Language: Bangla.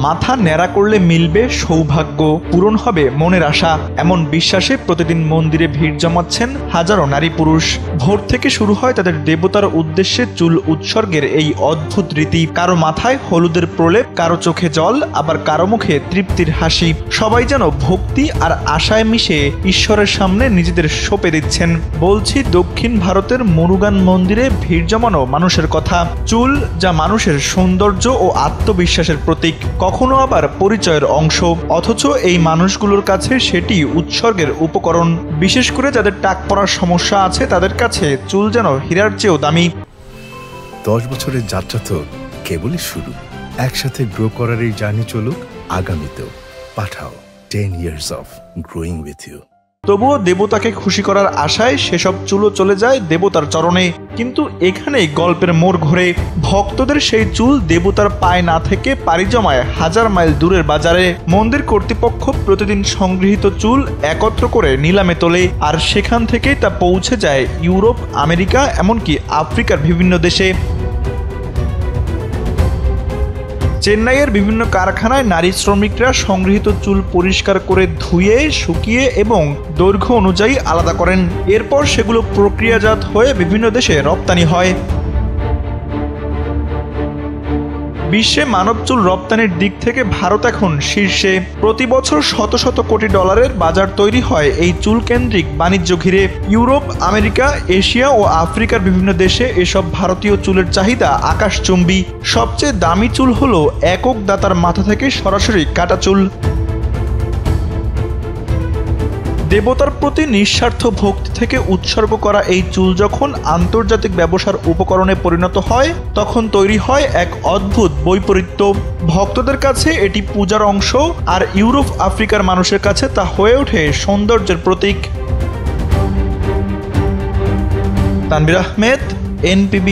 মাথা ন্যাড়া করলে মিলবে সৌভাগ্য, পূরণ হবে মনের আশা। এমন বিশ্বাসে প্রতিদিন মন্দিরে ভিড় জমাচ্ছেন হাজারো নারী পুরুষ। ভোর থেকে শুরু হয় তাদের দেবতার উদ্দেশ্যে চুল উৎসর্গের এই অদ্ভুত রীতি। কারো মাথায় হলুদের প্রলেপ, কারো চোখে জল, আবার কারো মুখে তৃপ্তির হাসি। সবাই যেন ভক্তি আর আশায় মিশে ঈশ্বরের সামনে নিজেদের সঁপে দিচ্ছেন। বলছি দক্ষিণ ভারতের মুরুগান মন্দিরে ভিড় জমানো মানুষের কথা। চুল যা মানুষের সৌন্দর্য ও আত্মবিশ্বাসের প্রতীক, কখনো আবার পরিচয়ের অংশ, অথচ এই মানুষগুলোর কাছে সেটি উৎসর্গের উপকরণ। বিশেষ করে যাদের টাক পড়ার সমস্যা আছে তাদের কাছে চুল যেন হীরার চেয়েও দামি। 10 বছরের যাত্রা তো কেবলই শুরু। একসাথে গ্রো করার এই জার্নি চলুক আগামীতেও। পাঠাও 10 years of growing with you। তবুও দেবতাকে খুশি করার আশায় সেসব চুলও চলে যায় দেবতার চরণে। কিন্তু এখানেই গল্পের মোড় ঘোরে। ভক্তদের সেই চুল দেবতার পায়ে না থেকে পাড়ি জমায় হাজার মাইল দূরের বাজারে। মন্দির কর্তৃপক্ষ প্রতিদিন সংগৃহীত চুল একত্র করে নিলামে তোলে, আর সেখান থেকেই তা পৌঁছে যায় ইউরোপ, আমেরিকা, এমনকি আফ্রিকার বিভিন্ন দেশে। চেন্নাইয়ের বিভিন্ন কারখানায় নারী শ্রমিকরা সংগৃহীত চুল পরিষ্কার করে ধুয়ে, শুকিয়ে এবং দৈর্ঘ্য অনুযায়ী আলাদা করেন। এরপর সেগুলো প্রক্রিয়াজাত হয়ে বিভিন্ন দেশে রপ্তানি হয়। বিশ্বে মানব চুল রপ্তানির দিক থেকে ভারত এখন শীর্ষে। প্রতি বছর শত শত কোটি ডলারের বাজার তৈরি হয় এই চুল কেন্দ্রিক বাণিজ্য ঘিরে। ইউরোপ, আমেরিকা, এশিয়া ও আফ্রিকার বিভিন্ন দেশে এসব ভারতীয় চুলের চাহিদা আকাশচুম্বী। সবচেয়ে দামি চুল হলো একক দাতার মাথা থেকে সরাসরি কাটা চুল। দেবতার প্রতি নিঃস্বার্থ ভক্তি থেকে উৎসর্গ করা এই চুল যখন আন্তর্জাতিক ব্যবসার উপকরণে পরিণত হয়, তখন তৈরি হয় এক অদ্ভুত বৈপরীত্য। ভক্তদের কাছে এটি পূজার অংশ, আর ইউরোপ, আফ্রিকার মানুষের কাছে তা হয়ে ওঠে সৌন্দর্যের প্রতীক। তানভীর আহমেদ, NPB।